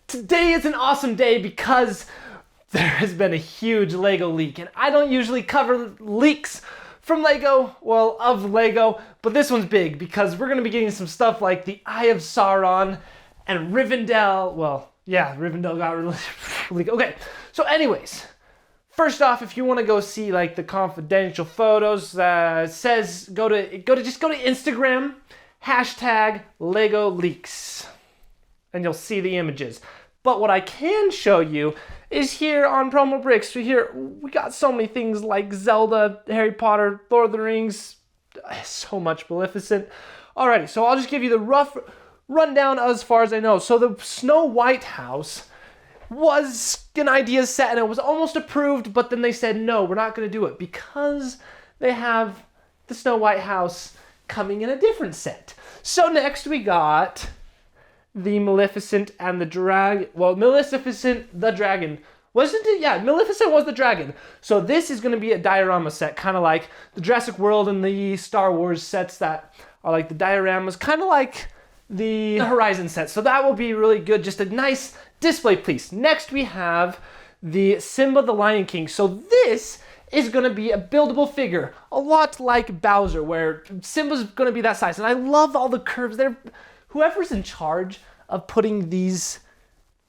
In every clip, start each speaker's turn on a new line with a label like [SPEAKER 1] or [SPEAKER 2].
[SPEAKER 1] Today is an awesome day because there has been a huge Lego leak, and I don't usually cover leaks from Lego, well, of Lego, but this one's big because we're going to be getting some stuff like the Eye of Sauron and Rivendell. Well, yeah, Rivendell got leaked. Okay, so anyways, first off, if you want to go see like the confidential photos, says go to Instagram, hashtag Lego leaks, and you'll see the images. But what I can show you is here on Promo Bricks. We got so many things like Zelda, Harry Potter, Lord of the Rings, so much Maleficent. Alrighty, so I'll just give you the rough rundown as far as I know. So the Snow White house was an idea set and it was almost approved, but then they said, no, we're not going to do it because they have the Snow White house coming in a different set. So next we got the Maleficent and the dragon. Well, Maleficent, the dragon. Wasn't it? Yeah, Maleficent was the dragon. So this is going to be a diorama set, kind of like the Jurassic World and the Star Wars sets that are like the dioramas, kind of like the Horizon set. So that will be really good. Just a nice display piece. Next we have the Simba the Lion King. So this is going to be a buildable figure, a lot like Bowser, where Simba's going to be that size. And I love all the curves there. Whoever's in charge of putting these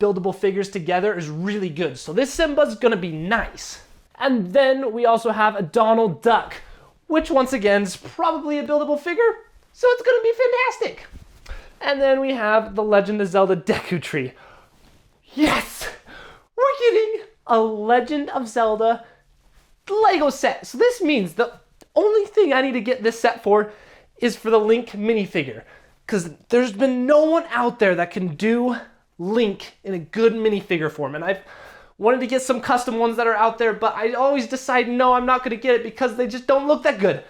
[SPEAKER 1] buildable figures together is really good. So this Simba's gonna be nice. And then we also have a Donald Duck, which once again is probably a buildable figure, so it's gonna be fantastic. And then we have the Legend of Zelda Deku Tree. Yes! We're getting a Legend of Zelda Lego set. So this means the only thing I need to get this set for is for the Link minifigure. Because there's been no one out there that can do Link in a good minifigure form. And I've wanted to get some custom ones that are out there, but I always decide, no, I'm not going to get it because they just don't look that good.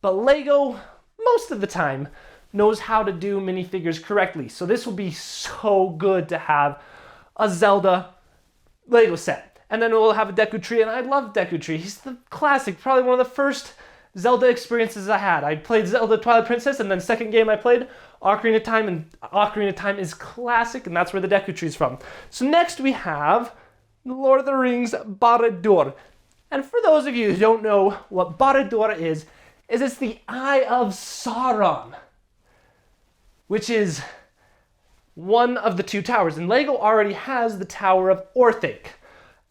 [SPEAKER 1] But Lego, most of the time, knows how to do minifigures correctly. So this will be so good to have a Zelda Lego set. And then we'll have a Deku Tree, and I love Deku Tree. He's the classic, probably one of the first Zelda experiences I had. I played Zelda Twilight Princess, and then second game I played Ocarina of Time, and Ocarina of Time is classic, and that's where the Deku Tree is from. So next we have Lord of the Rings Barad-dûr. And for those of you who don't know what Barad-dûr is it's the Eye of Sauron, which is one of the two towers. And Lego already has the Tower of Orthanc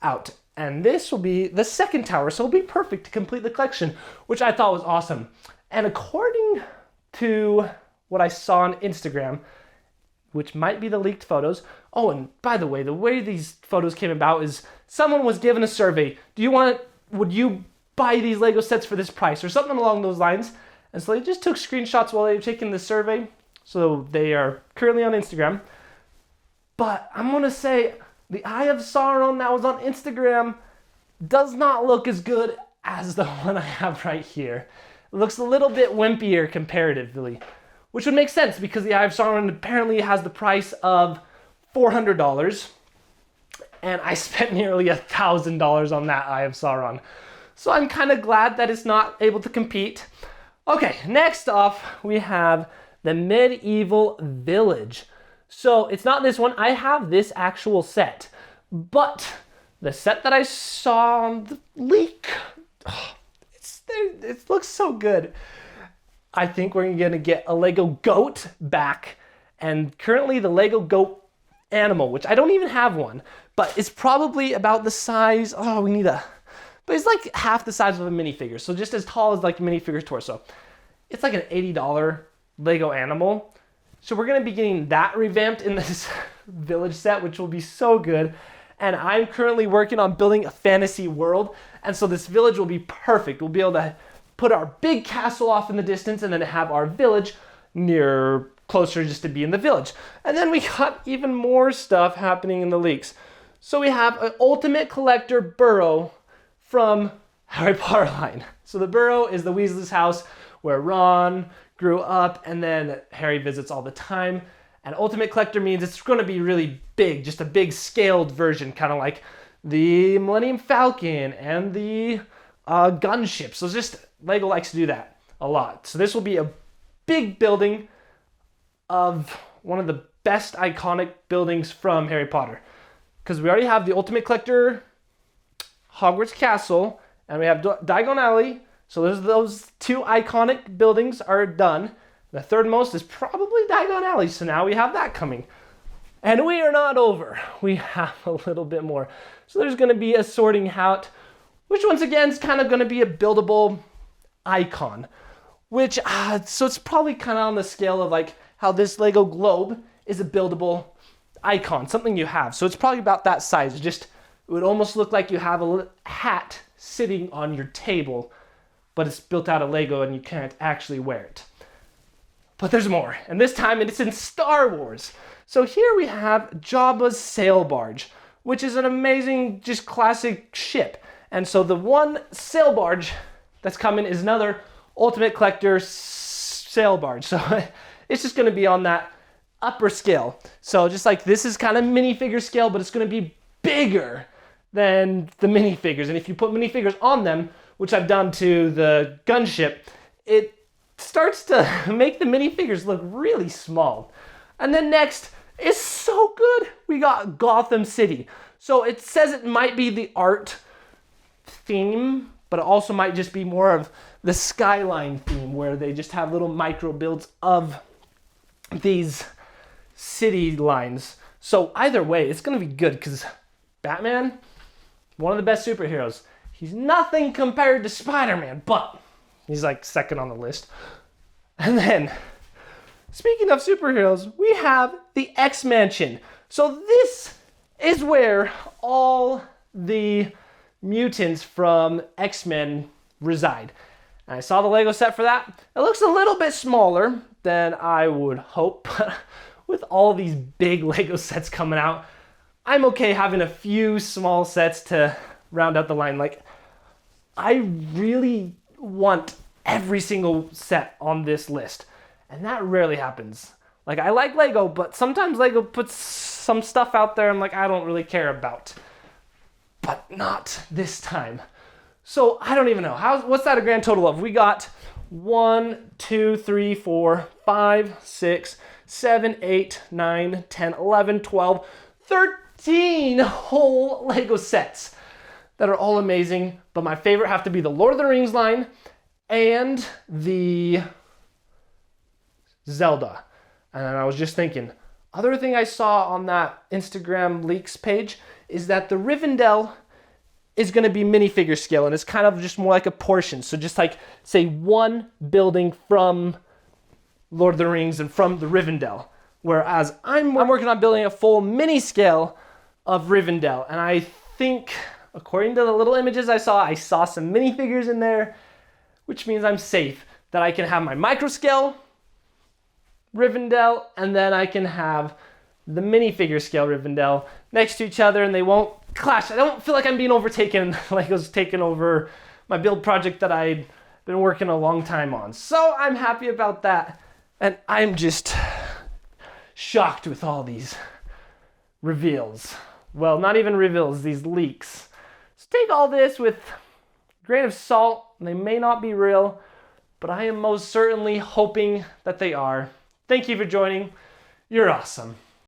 [SPEAKER 1] out. And this will be the second tower, so it'll be perfect to complete the collection, which I thought was awesome. And according to what I saw on Instagram, which might be the leaked photos. Oh, and by the way these photos came about is someone was given a survey. Would you buy these Lego sets for this price? Or something along those lines. And so they just took screenshots while they were taking the survey. So they are currently on Instagram. But I'm going to say the Eye of Sauron that was on Instagram does not look as good as the one I have right here. It looks a little bit wimpier comparatively, which would make sense because the Eye of Sauron apparently has the price of $400, and I spent nearly $1,000 on that Eye of Sauron. So I'm kind of glad that it's not able to compete. Okay, next off we have the Medieval Village. So it's not this one. I have this actual set, but the set that I saw on the leak, it looks so good. I think we're going to get a Lego goat back, and currently the Lego goat animal, which I don't even have one, but it's probably about the size, but it's like half the size of a minifigure, so just as tall as like a minifigure's torso. It's like an $80 Lego animal. So we're going to be getting that revamped in this village set, which will be so good. And I'm currently working on building a fantasy world, and so this village will be perfect. We'll be able to put our big castle off in the distance and then have our village closer just to be in the village. And then we got even more stuff happening in the leaks. So we have an Ultimate Collector Burrow from Harry Potter line. So the Burrow is the Weasley's house where Ron grew up and then Harry visits all the time. And Ultimate Collector means it's going to be really big, just a big scaled version, kind of like the Millennium Falcon and the gunship. So just Lego likes to do that a lot. So this will be a big building of one of the best iconic buildings from Harry Potter. Because we already have the Ultimate Collector, Hogwarts Castle, and we have Diagon Alley. So those two iconic buildings are done. The third most is probably Diagon Alley. So now we have that coming. And we are not over. We have a little bit more. So there's going to be a sorting hat, which once again is kind of going to be a buildable icon. Which, so it's probably kind of on the scale of like how this Lego globe is a buildable icon, something you have. So it's probably about that size. Just, it would almost look like you have a little hat sitting on your table, but it's built out of Lego and you can't actually wear it. But there's more, and this time it's in Star Wars. So here we have Jabba's sail barge, which is an amazing, just classic ship. And so the one sail barge that's coming is another Ultimate Collector sail barge. So it's just gonna be on that upper scale. So just like this is kind of minifigure scale, but it's gonna be bigger than the minifigures. And if you put minifigures on them, which I've done to the gunship, it starts to make the minifigures look really small. And then next is so good. We got Gotham City. So it says it might be the art theme, but it also might just be more of the skyline theme where they just have little micro builds of these city lines. So either way, it's gonna be good because Batman, one of the best superheroes. He's nothing compared to Spider-Man, but he's like second on the list. And then, speaking of superheroes, we have the X-Mansion. So this is where all the mutants from X-Men reside. And I saw the Lego set for that. It looks a little bit smaller than I would hope, but with all these big Lego sets coming out, I'm okay having a few small sets to round out the line. Like, I really want every single set on this list, and that rarely happens. Like, I like Lego, but sometimes Lego puts some stuff out there I'm like, I don't really care about. But not this time. So I don't even know. What's that a grand total of? We got 1, 2, 3, 4, 5, 6, 7, 8, 9, 10, 11, 12, 13 whole Lego sets that are all amazing, but my favorite have to be the Lord of the Rings line and the Zelda. And I was just thinking, other thing I saw on that Instagram leaks page is that the Rivendell is going to be minifigure scale, and it's kind of just more like a portion. So just like, say, one building from Lord of the Rings and from the Rivendell. Whereas I'm working on building a full mini scale of Rivendell, and I think, according to the little images I saw some minifigures in there, which means I'm safe, that I can have my micro scale Rivendell, and then I can have the minifigure scale Rivendell next to each other, and they won't clash. I don't feel like I'm being overtaken, Lego's taken over my build project that I'd been working a long time on. So I'm happy about that, and I'm just shocked with all these reveals. Well, not even reveals, these leaks. So take all this with a grain of salt. They may not be real, but I am most certainly hoping that they are. Thank you for joining. You're awesome.